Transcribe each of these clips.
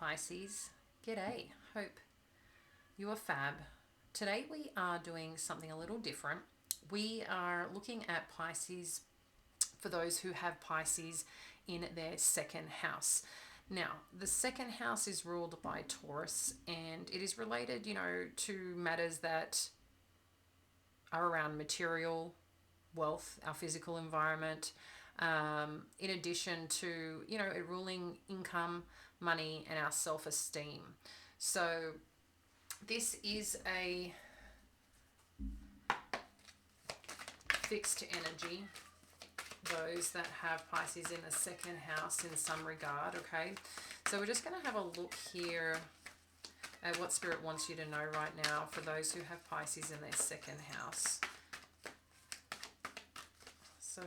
Pisces. G'day. Hope you are fab. Today we are doing something a little different. We are looking at Pisces for those who have Pisces in their second house. Now, the second house is ruled by Taurus and it is related, to matters that are around material, wealth, our physical environment, in addition to, it ruling income, money, and our self esteem. So, this is a fixed energy, those that have Pisces in the second house in some regard, okay? So, we're just going to have a look here at what Spirit wants you to know right now for those who have Pisces in their second house. So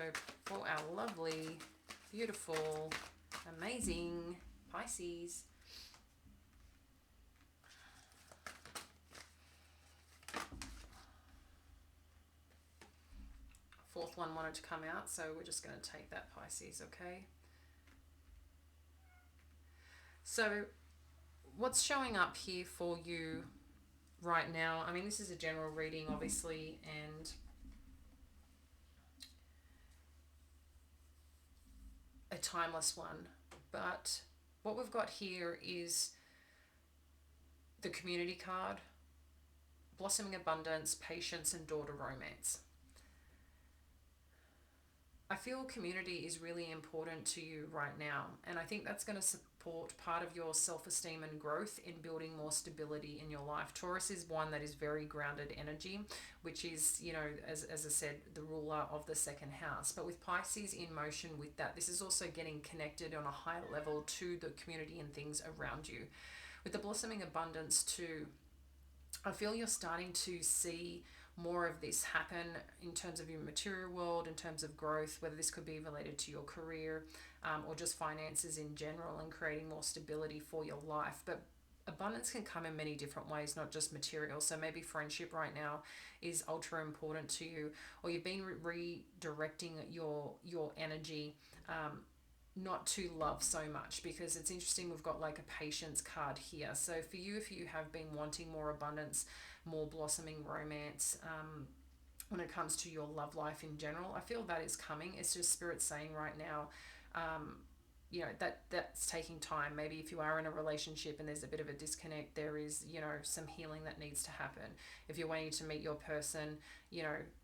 for our lovely, beautiful, amazing Pisces. Fourth one wanted to come out, so we're just going to take that Pisces, okay? So what's showing up here for you right now? I mean, this is a general reading, obviously, and a timeless one, but what we've got here is the community card, blossoming abundance, patience, and daughter romance. I feel community is really important to you right now, and I think that's going to support part of your self-esteem and growth in building more stability in your life. Taurus is one that is very grounded energy, which is, as I said, the ruler of the second house. But with Pisces in motion with that, this is also getting connected on a higher level to the community and things around you. With the blossoming abundance too, I feel you're starting to see more of this happen in terms of your material world, in terms of growth, whether this could be related to your career or just finances in general and creating more stability for your life. But abundance can come in many different ways, not just material. So maybe friendship right now is ultra important to you, or you've been redirecting your energy not to love so much, because it's interesting, we've got like a patience card here. So for you, if you have been wanting more abundance, more blossoming romance, when it comes to your love life in general, I feel that is coming. It's just Spirit saying right now, that's taking time. Maybe if you are in a relationship and there's a bit of a disconnect, there is, some healing that needs to happen. If you're waiting to meet your person,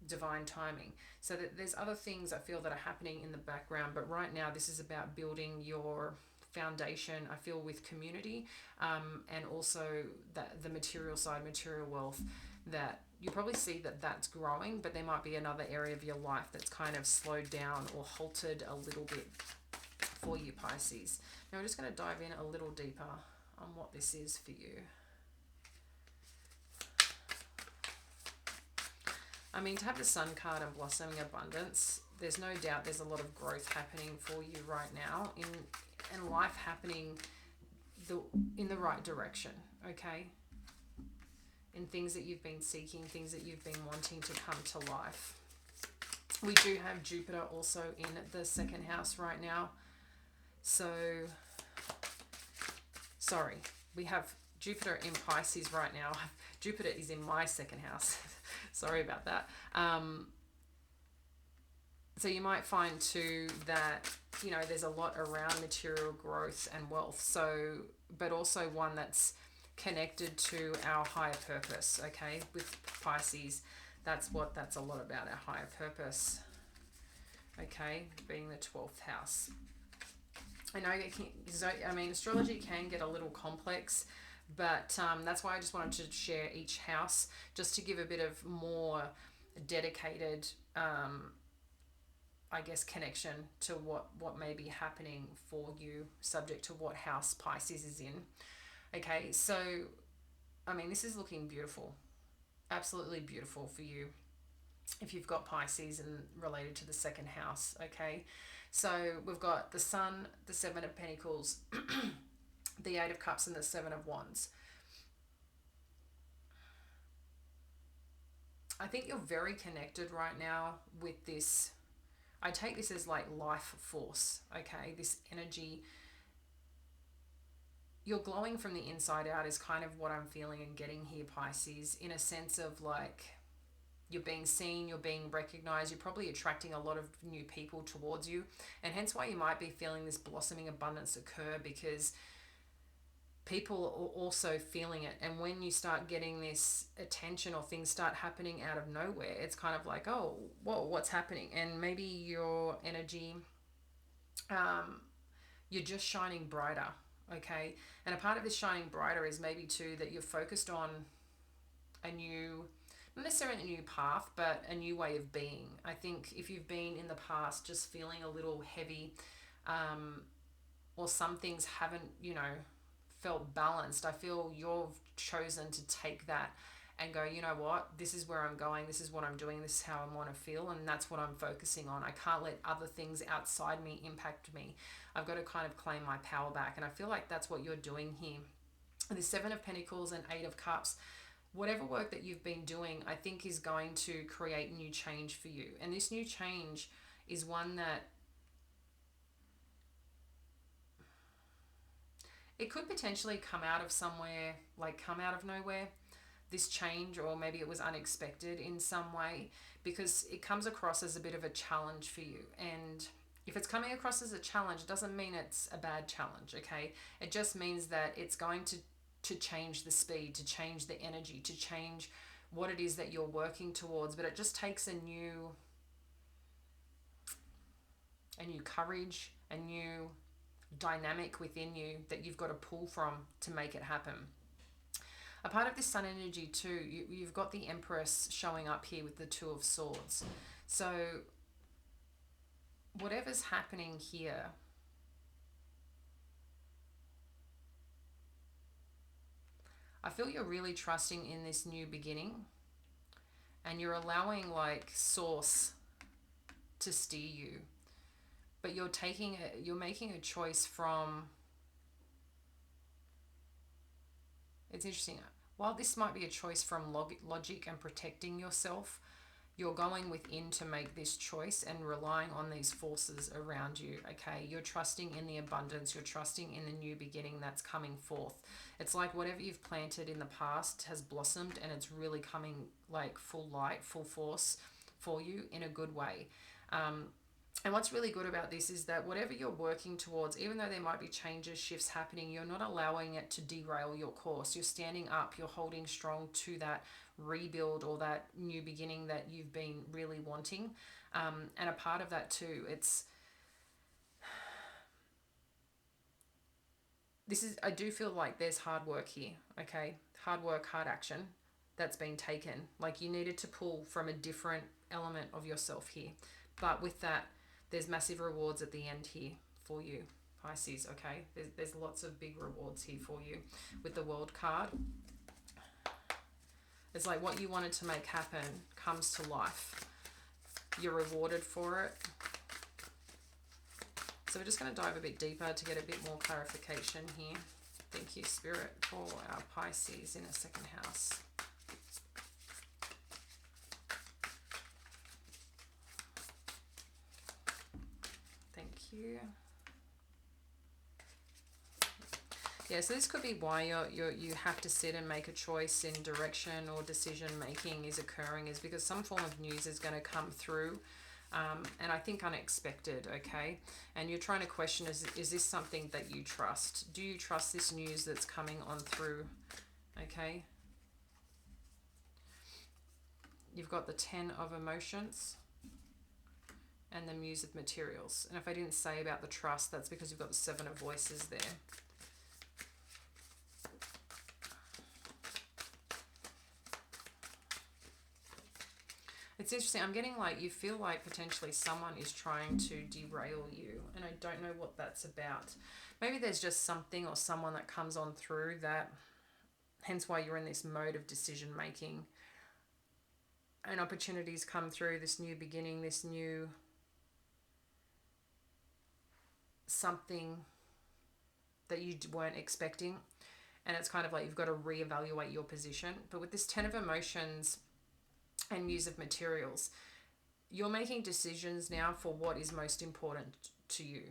divine timing. So that there's other things I feel that are happening in the background, but right now this is about building your foundation, I feel, with community, and also that the material side, material wealth, that you probably see that that's growing, but there might be another area of your life that's kind of slowed down or halted a little bit for you, Pisces. Now we're just going to dive in a little deeper on what this is for you. I mean, to have the Sun card and blossoming abundance, there's no doubt there's a lot of growth happening for you right now in life happening in the right direction, okay? In things that you've been seeking, things that you've been wanting to come to life. We do have Jupiter also in the second house right now. So, sorry, we have Jupiter in Pisces right now. Jupiter is in my second house. Sorry about that. So you might find too that, there's a lot around material growth and wealth. So, but also one that's connected to our higher purpose, okay? With Pisces, that's a lot about, our higher purpose, okay? Being the 12th house. I know astrology can get a little complex, but that's why I just wanted to share each house, just to give a bit of more dedicated, connection to what may be happening for you, subject to what house Pisces is in. Okay, so, this is looking beautiful, absolutely beautiful for you if you've got Pisces and related to the second house, okay? So we've got the Sun, the Seven of Pentacles, the Eight of Cups, and the Seven of Wands. I think you're very connected right now with this. I take this as like life force, okay? This energy you're glowing from the inside out is kind of what I'm feeling and getting here, Pisces, in a sense of like you're being seen, you're being recognized, you're probably attracting a lot of new people towards you, and hence why you might be feeling this blossoming abundance occur, because people are also feeling it. And when you start getting this attention or things start happening out of nowhere, it's kind of like, oh, whoa, what's happening? And maybe your energy, um, you're just shining brighter, okay? And a part of this shining brighter is maybe too that you're focused on a new, not necessarily a new path, but a new way of being. I think if you've been in the past just feeling a little heavy, or some things haven't, felt balanced, I feel you've chosen to take that and go, you know what, this is where I'm going, this is what I'm doing, this is how I want to feel, and that's what I'm focusing on. I can't let other things outside me impact me. I've got to kind of claim my power back. And I feel like that's what you're doing here. The Seven of Pentacles and Eight of Cups, whatever work that you've been doing, I think is going to create new change for you. And this new change is one that it could potentially come out of somewhere, like come out of nowhere, this change, or maybe it was unexpected in some way, because it comes across as a bit of a challenge for you. And if it's coming across as a challenge, it doesn't mean it's a bad challenge, okay? It just means that it's going to change the speed, to change the energy, to change what it is that you're working towards. But it just takes a new courage, a new dynamic within you that you've got to pull from to make it happen. A part of this sun energy too, you've got the Empress showing up here with the Two of Swords. So whatever's happening here, I feel you're really trusting in this new beginning, and you're allowing like source to steer you. But you're making a choice from, it's interesting. While this might be a choice from logic and protecting yourself, you're going within to make this choice and relying on these forces around you, okay? You're trusting in the abundance. You're trusting in the new beginning that's coming forth. It's like whatever you've planted in the past has blossomed, and it's really coming like full light, full force for you in a good way. And what's really good about this is that whatever you're working towards, even though there might be changes, shifts happening, you're not allowing it to derail your course. You're standing up, you're holding strong to that rebuild or that new beginning that you've been really wanting. And a part of that too, I do feel like there's hard work here, okay? Hard work, hard action that's been taken. Like you needed to pull from a different element of yourself here. But with that, there's massive rewards at the end here for you, Pisces, okay? There's lots of big rewards here for you. With the World card, it's like what you wanted to make happen comes to life. You're rewarded for it. So we're just going to dive a bit deeper to get a bit more clarification here. Thank you, Spirit, for our Pisces in the second house. You. Yeah, so this could be why you have to sit and make a choice in direction or decision making is occurring, is because some form of news is going to come through, and I think unexpected, okay? And you're trying to question, is this something that you trust? Do you trust this news that's coming on through, okay? You've got the 10 of Emotions and the Muse of Materials. And if I didn't say about the trust, that's because you've got the 7 of Voices there. It's interesting. I'm getting like you feel like potentially someone is trying to derail you, and I don't know what that's about. Maybe there's just something or someone that comes on through that, hence why you're in this mode of decision making. And opportunities come through, this new beginning, this new something that you weren't expecting, and it's kind of like you've got to reevaluate your position. But with this 10 of Emotions and Muse of Materials, you're making decisions now for what is most important to you,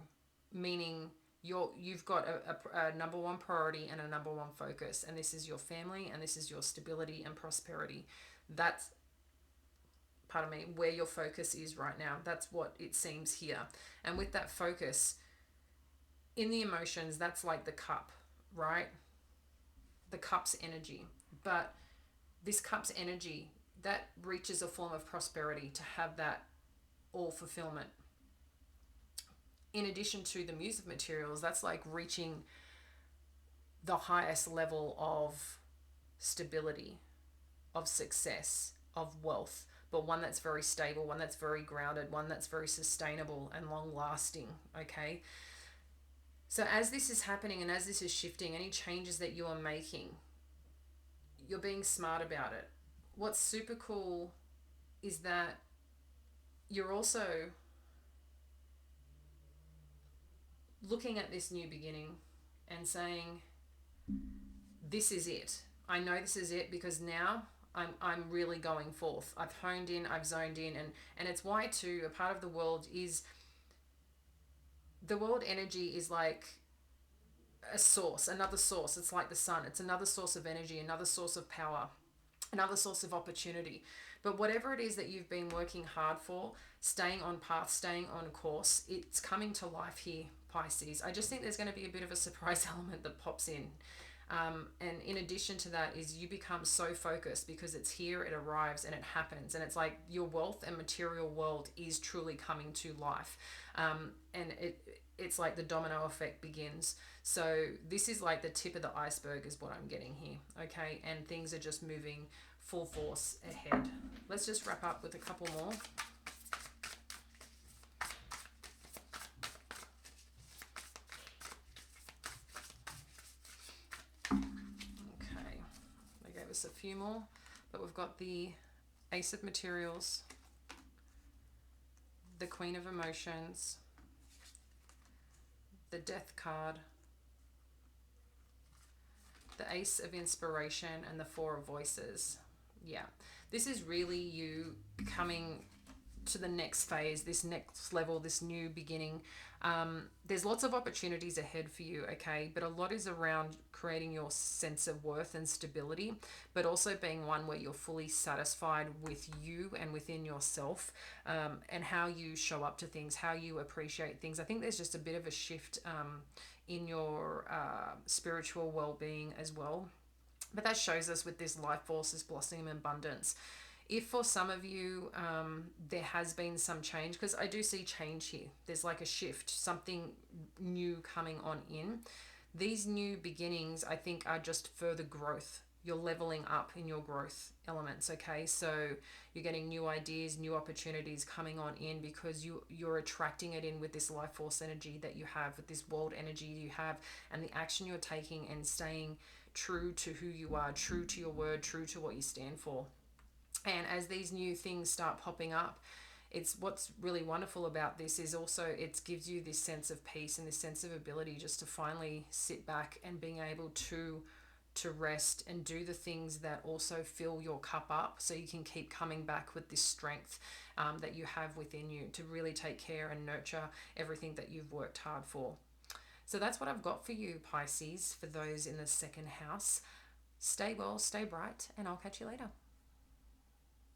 meaning You've got a number one priority and a number one focus, and this is your family, and this is your stability and prosperity. That's, pardon me, where your focus is right now. That's what it seems here. And with that focus in the emotions, that's like the cup, right? The cup's energy. But this cup's energy, that reaches a form of prosperity to have that all fulfillment. In addition to the music materials, that's like reaching the highest level of stability, of success, of wealth, but one that's very stable, one that's very grounded, one that's very sustainable and long lasting. Okay. So, as this is happening and as this is shifting, any changes that you are making, you're being smart about it. What's super cool is that you're also looking at this new beginning and saying, this is it. I know this is it because now I'm really going forth. I've honed in, I've zoned in, and it's why too, a part of the world is, the world energy is like a source, another source. It's like the sun. It's another source of energy, another source of power, another source of opportunity. But whatever it is that you've been working hard for, staying on path, staying on course, it's coming to life here, Pisces. I just think there's going to be a bit of a surprise element that pops in. And in addition to that is you become so focused because it's here, it arrives, and it happens. And it's like your wealth and material world is truly coming to life. And it's like the domino effect begins. So this is like the tip of the iceberg is what I'm getting here. Okay. And things are just moving full force ahead. Let's just wrap up with a couple more. Okay. They gave us a few more, but we've got the Ace of Materials, the Queen of Emotions, the Death card, the Ace of Inspiration, and the Four of Voices. Yeah, this is really you coming to the next phase, this next level, this new beginning. There's lots of opportunities ahead for you, okay? But a lot is around creating your sense of worth and stability, but also being one where you're fully satisfied with you and within yourself, and how you show up to things, how you appreciate things. I think there's just a bit of a shift in your spiritual well-being as well. But that shows us with this life force, this blossoming abundance. If for some of you there has been some change, because I do see change here, there's like a shift, something new coming on in. These new beginnings, I think, are just further growth. You're leveling up in your growth elements, okay? So you're getting new ideas, new opportunities coming on in because you're attracting it in with this life force energy that you have, with this world energy you have, and the action you're taking and staying true to who you are, true to your word, true to what you stand for. And as these new things start popping up, it's what's really wonderful about this is also it gives you this sense of peace and this sense of ability just to finally sit back and being able to rest and do the things that also fill your cup up, so you can keep coming back with this strength that you have within you to really take care and nurture everything that you've worked hard for. So that's what I've got for you, Pisces, for those in the second house. Stay well, stay bright, and I'll catch you later.